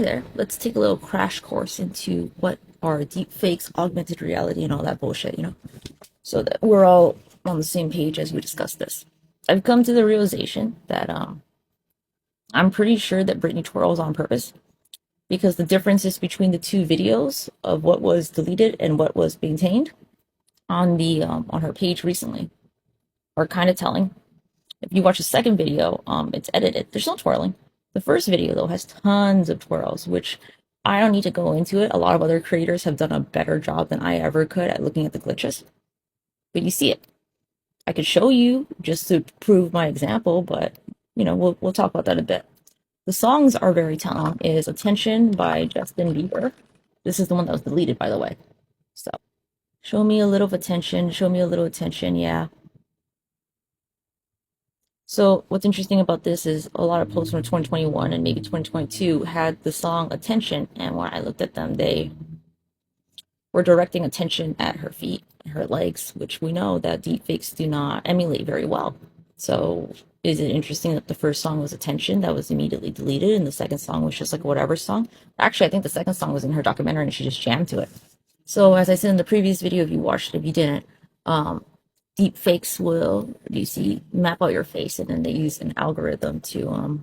Hi there. Let's take a little crash course into what are deepfakes, augmented reality, and all that bullshit, so that we're all on the same page as we discuss this. I've come to the realization that I'm pretty sure that Britney twirls on purpose because the differences between the two videos of what was deleted and what was maintained on the on her page recently are kind of telling. If you watch the second video, it's edited. There's no twirling. The first video, though, has tons of twirls, which I don't need to go into it. A lot of other creators have done a better job than I ever could at looking at the glitches. But you see it. I could show you just to prove my example, but, we'll talk about that a bit. The songs are very telling. Is Attention by Justin Bieber. This is the one that was deleted, by the way. So, show me a little attention. Show me a little attention, yeah. So what's interesting about this is a lot of posts from 2021 and maybe 2022 had the song Attention, and when I looked at them, they were directing attention at her feet, her legs, which we know that deepfakes do not emulate very well. So is it interesting that the first song was Attention that was immediately deleted and the second song was just like whatever song? Actually, I think the second song was in her documentary and she just jammed to it. So as I said in the previous video, if you watched it, if you didn't, deep fakes will, you see, map out your face, and then they use an algorithm to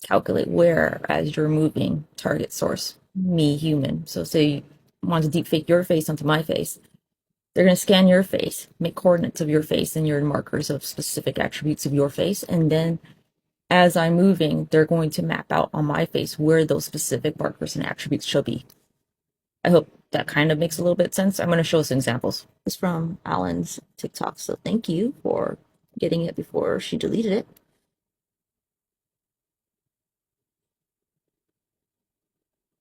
calculate where as you're moving target source, me, human. So say you want to deep fake your face onto my face, they're going to scan your face, make coordinates of your face and your markers of specific attributes of your face, and then as I'm moving, they're going to map out on my face where those specific markers and attributes should be. I hope that kind of makes a little bit of sense. I'm going to show some examples. It's from Alan's TikTok, so thank you for getting it before she deleted it.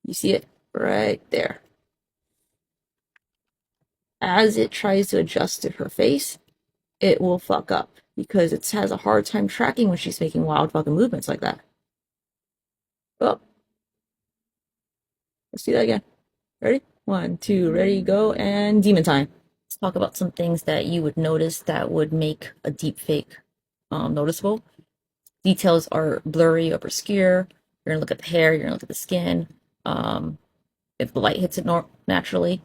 You see it right there. As it tries to adjust to her face, it will fuck up because it has a hard time tracking when she's making wild fucking movements like that. Oh, let's do that again. Ready? 1, 2, ready, go, and demon time. Let's talk about some things that you would notice that would make a deep fake noticeable. Details are blurry or obscure. You're gonna look at the hair, you're gonna look at the skin. If the light hits it naturally.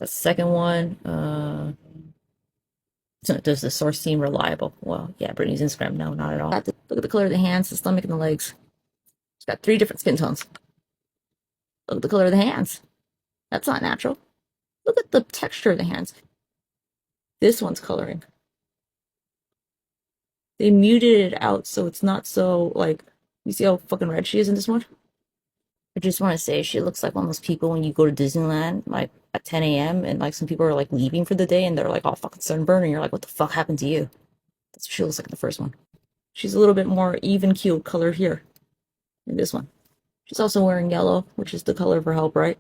That's the second one. So does the source seem reliable? Well, yeah, Britney's Instagram, no, not at all. Look at the color of the hands, the stomach, and the legs. It's got 3 different skin tones. Look at the color of the hands. That's not natural. Look at the texture of the hands. This one's coloring. They muted it out so it's not so, like, you see how fucking red she is in this one? I just want to say she looks like one of those people when you go to Disneyland, like, at 10 a.m. and, like, some people are, like, leaving for the day and they're, like, all fucking sunburned and you're like, what the fuck happened to you? That's what she looks like in the first one. She's a little bit more even-keeled color here in this one. She's also wearing yellow, which is the color of her help, right?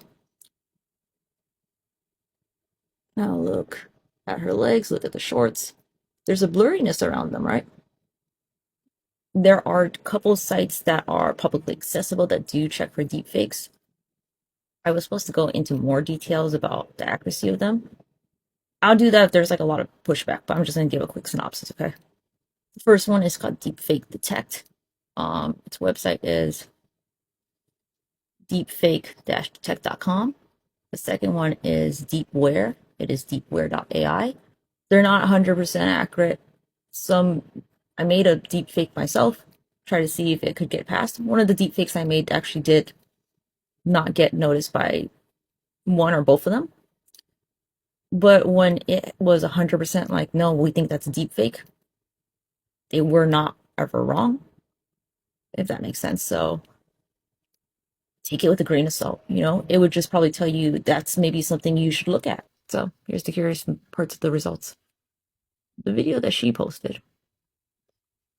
Now look at her legs, look at the shorts. There's a blurriness around them, right? There are a couple sites that are publicly accessible that do check for deepfakes. I was supposed to go into more details about the accuracy of them. I'll do that if there's like a lot of pushback, but I'm just going to give a quick synopsis, okay? The first one is called Deepfake Detect. Its website is deepfake-detect.com. The second one is Deepware. It is deepware.ai. They're not 100% accurate. I made a deepfake myself, try to see if it could get past. One of the deepfakes I made actually did not get noticed by one or both of them. But when it was 100% like, no, we think that's a deepfake, they were not ever wrong, if that makes sense. So take it with a grain of salt, It would just probably tell you that's maybe something you should look at. So here's the curious parts of the results. The video that she posted,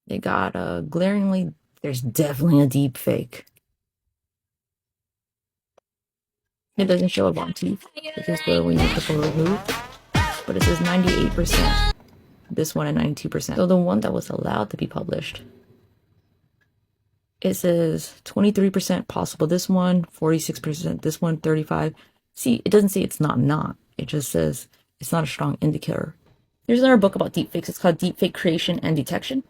they got glaringly, there's definitely a deep fake. It doesn't show up on teeth, which is where we need the photo removed, but it says 98%. This one at 92%. So the one that was allowed to be published, it says 23% possible this one, 46% this one, 35%. See, it doesn't say it's not. It just says it's not a strong indicator. There's another book about deepfakes. It's called Deepfake Creation and Detection,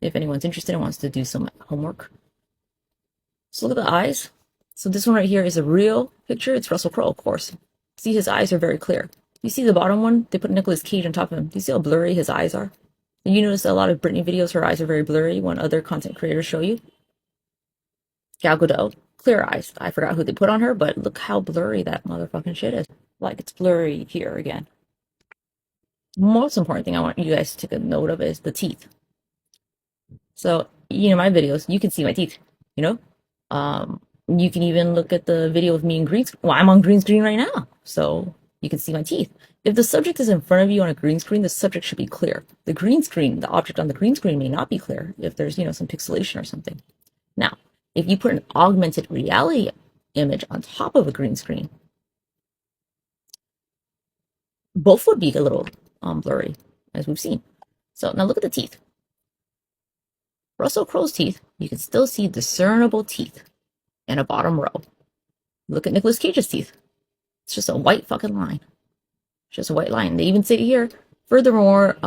if anyone's interested and wants to do some homework. So look at the eyes. So this one right here is a real picture. It's Russell Crowe, of course. See, his eyes are very clear. You see the bottom one? They put Nicolas Cage on top of him. Do you see how blurry his eyes are? And you notice a lot of Britney videos, her eyes are very blurry when other content creators show you. Gal Gadot, clear eyes. I forgot who they put on her, but look how blurry that motherfucking shit is. Like, it's blurry here again. Most important thing I want you guys to take a note of is the teeth. So, my videos, you can see my teeth, you know? You can even look at the video of me in green screen. Well, I'm on green screen right now, so you can see my teeth. If the subject is in front of you on a green screen, the subject should be clear. The green screen, the object on the green screen may not be clear if there's, some pixelation or something. Now, if you put an augmented reality image on top of a green screen, both would be a little blurry, as we've seen. So now look at the teeth. Russell Crowe's teeth, you can still see discernible teeth in a bottom row. Look at Nicolas Cage's teeth. It's just a white fucking line. It's just a white line. They even say here, furthermore,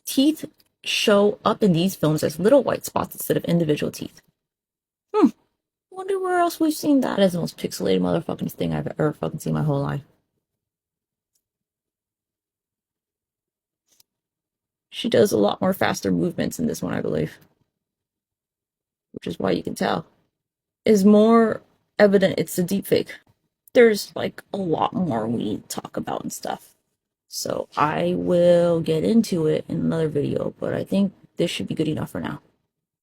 teeth show up in these films as little white spots instead of individual teeth. Wonder where else we've seen that. That is the most pixelated motherfucking thing I've ever fucking seen my whole life. She does a lot more faster movements in this one, I believe. Which is why you can tell. Is more evident it's a deepfake. There's like a lot more we need to talk about and stuff. So I will get into it in another video, but I think this should be good enough for now.